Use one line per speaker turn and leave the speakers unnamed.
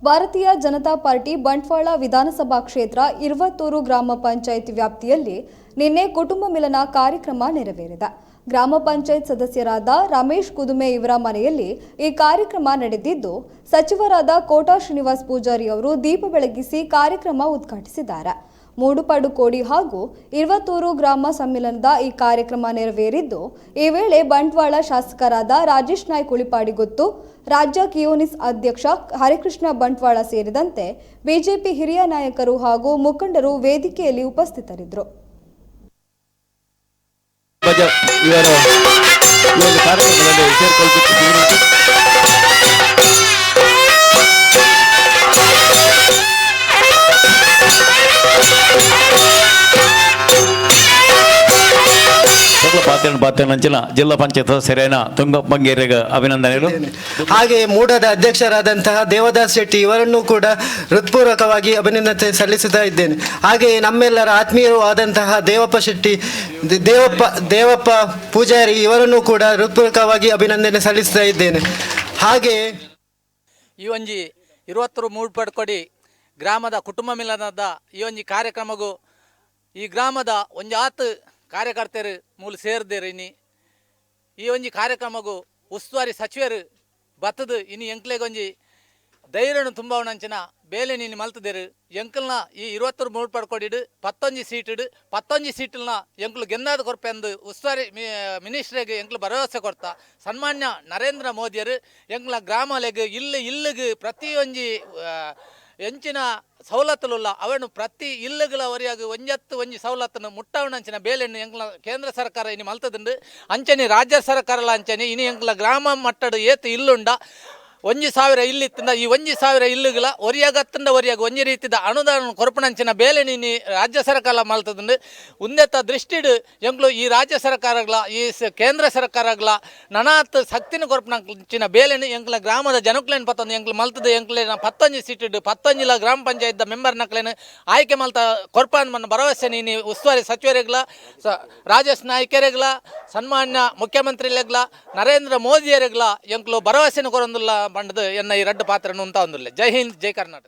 ಭಾರತೀಯ ಜನತಾ ಪಾರ್ಟಿ ಬಂಟ್ವಾಳ ವಿಧಾನಸಭಾ ಕ್ಷೇತ್ರ ಇರುವತ್ತೂರು ಗ್ರಾಮ ಪಂಚಾಯತ್ ವ್ಯಾಪ್ತಿಯಲ್ಲಿ ನಿನ್ನೆ ಕುಟುಂಬ ಮಿಲನ ಕಾರ್ಯಕ್ರಮ ನೆರವೇರಿದೆ. ಗ್ರಾಮ ಪಂಚಾಯತ್ ಸದಸ್ಯರಾದ ರಮೇಶ್ ಕುದುಮೆ ಇವರ ಮನೆಯಲ್ಲಿ ಈ ಕಾರ್ಯಕ್ರಮ ನಡೆದಿದ್ದು, ಸಚಿವರಾದ ಕೋಟಾ ಶ್ರೀನಿವಾಸ್ ಪೂಜಾರಿ ಅವರು ದೀಪ ಬೆಳಗಿಸಿ ಕಾರ್ಯಕ್ರಮ ಉದ್ಘಾಟಿಸಿದ್ದಾರೆ. ಮೂಡುಪಾಡು ಕೋಡಿ ಹಾಗೂ ಇರುವತ್ತೂರು ಗ್ರಾಮ ಸಮ್ಮಿಲನದ ಈ ಕಾರ್ಯಕ್ರಮ ನೆರವೇರಿದ್ದು, ಈ ವೇಳೆ ಬಂಟ್ವಾಳ ಶಾಸಕರಾದ ರಾಜೇಶ್ ನಾಯ್ಕ ಉಳಿಪಾಡಿಗೊತ್ತು, ರಾಜ್ಯ ಕಿಯೋನಿಸ್ ಅಧ್ಯಕ್ಷ ಹರಿಕೃಷ್ಣ ಬಂಟ್ವಾಳ ಸೇರಿದಂತೆ ಬಿಜೆಪಿ ಹಿರಿಯ ನಾಯಕರು ಹಾಗೂ ಮುಖಂಡರು ವೇದಿಕೆಯಲ್ಲಿ ಉಪಸ್ಥಿತರಿದ್ದರು.
ಜಿಲ್ಲಾ ಪಂಚಾಯತ್ ಸದಸ್ಯರಾದ ತುಂಗಪ್ಪಂಗೇರಿಗೆ ಅಭಿನಂದನೆಗಳು.
ಹಾಗೆ ಮೂಡದ ಅಧ್ಯಕ್ಷರಾದಂತಹ ದೇವದಾಸ್ ಶೆಟ್ಟಿ ಇವರನ್ನು ಕೂಡ ಹೃತ್ಪೂರ್ವಕವಾಗಿ ಅಭಿನಂದನೆ ಸಲ್ಲಿಸುತ್ತಾ ಇದ್ದೇನೆ. ಹಾಗೆ ನಮ್ಮೆಲ್ಲರ ಆತ್ಮೀಯರು ಆದಂತಹ ದೇವಪ್ಪ ಪೂಜಾರಿ ಇವರನ್ನು ಕೂಡ ಹೃತ್ಪೂರ್ವಕವಾಗಿ ಅಭಿನಂದನೆ ಸಲ್ಲಿಸುತ್ತಾ ಇದ್ದೇನೆ. ಹಾಗೆ
ಈ ಒಂಜಿ ಇರುವತ್ತರು ಮೂಡ್ಪಡ್ಕೊಡಿ ಗ್ರಾಮದ ಕುಟುಂಬ ಮಿಲನದ ಈ ಒಂಜಿ ಕಾರ್ಯಕ್ರಮಗೂ ಈ ಗ್ರಾಮದ ಒಂಜಾತ್ ಕಾರ್ಯಕರ್ತರು ಮೂಲ ಸೇರ್ದೇರು. ಈ ಒಂಜಿ ಕಾರ್ಯಕ್ರಮಗೂ ಉಸ್ತುವಾರಿ ಸಚಿವರು ಬತ್ತದು ಇನ್ನು ಎಂಕ್ಲೆಗೊಂಜಿ ಧೈರ್ಯನು ತುಂಬವನಂಚಿನ ಬೇಲೆ ನೀನು ಮಲ್ತದೇರು. ಎಂಕಲ್ನ ಈ 20 ಮೂಡ್ ಪಡ್ಕೊಡಿಡು 11 ಸೀಟಲ್ನ ಎಂಕ್ಲು ಗೆಂದಾದ ಕೊರಪೆ ಅಂದು ಉಸ್ತುವಾರಿ ಮಿನಿಸ್ಟ್ರಿಗೆ ಎಂಕ್ಲು ಭರವಸೆ ಕೊಡ್ತಾ ಸನ್ಮಾನ್ಯ ನರೇಂದ್ರ ಮೋದಿಯರು ಎಂಕ್ಲ ಗ್ರಾಮಲೆಗ್ ಇಲ್ಲಿಗೆ ಪ್ರತಿಯೊಂಜಿ ಎಂಚಿನ ಸವಲತ್ತುಲ್ಲ ಅವನು ಪ್ರತಿ ಇಲ್ಲುಗಳವರೆಯಾಗಿ ಒಂಜಿ ಸವಲತ್ತನ್ನು ಮುಟ್ಟವನಂಚಿನ ಬೇಲೆಯನ್ನು ಎಂಕ್ಲ ಕೇಂದ್ರ ಸರ್ಕಾರ ಇನ್ನು ಮಲ್ತದುಂಡು. ಅಂಚನೆ ರಾಜ್ಯ ಸರ್ಕಾರಲ ಅಂಚನೆ ಇನ್ನು ಎಂಕ್ಲ ಗ್ರಾಮ ಮಟ್ಟದ ಏತು ಇಲ್ಲುಂಡ 1,000 ಇಲ್ಲಿತ್ತಿಂದ ಈ 1,000 ಇಲ್ಲುಗಳ ಒರಿಯಾಗತ್ತಿಂದ ಒರಿಯಾಗ ಒಂಜಿ ರೀತಿದ ಅನುದಾನ ಕೊರಪಣಂಚಿನ ಬೇಲೆ ನೀನು ರಾಜ್ಯ ಸರ್ಕಾರ ಮಲ್ತದುಂಡು. ಉಂದೆತ್ತ ದೃಷ್ಟಿಡು ಎಂಕ್ಲು ಈ ರಾಜ್ಯ ಸರ್ಕಾರಗಳ ಈ ಕೇಂದ್ರ ಸರ್ಕಾರಗಳ ನನಾತ್ ಶಕ್ತಿನ ಕೊರಪಣಂಚಿನ ಬೇಲೆನು ಎಂಕ್ಲ ಗ್ರಾಮದ ಜನಕ್ಲೇನು ಪತ್ತೊಂದು ಎಂಕ್ಲು ಮಲ್ತದ ಎಂಕ್ಲೇನ 11 ಸೀಟಿಡು 11 ಗ್ರಾಮ ಪಂಚಾಯತ್ ಮೆಂಬರ್ ನಕ್ಲೇನು ಆಯ್ಕೆ ಮಲ್ತ ಕೊರಪನ ಮನ್ನ ಭರವಸೆ ನೀನು ಉಸ್ತುವಾರಿ ಸಚಿವರಿಗಳ ರಾಜೇಶ್ ನಾಯ್ಕರಿಗಳ ಸನ್ಮಾನ್ಯ ಮುಖ್ಯಮಂತ್ರಿಗಳ ನರೇಂದ್ರ ಮೋದಿಯರಿಗಳ ಎಂಕ್ಲು ಭರವಸೆನ ಕೊರೊಂದುಲ್ಲ ಬಂಡದು ಎನ್ನ ಈ ರಡ್ಡು ಪಾತ್ರನು ಅಂತ ಒಂದಿಲ್ಲ. ಜೈ ಹಿಂದ್, ಜೈ ಕರ್ನಾಟಕ.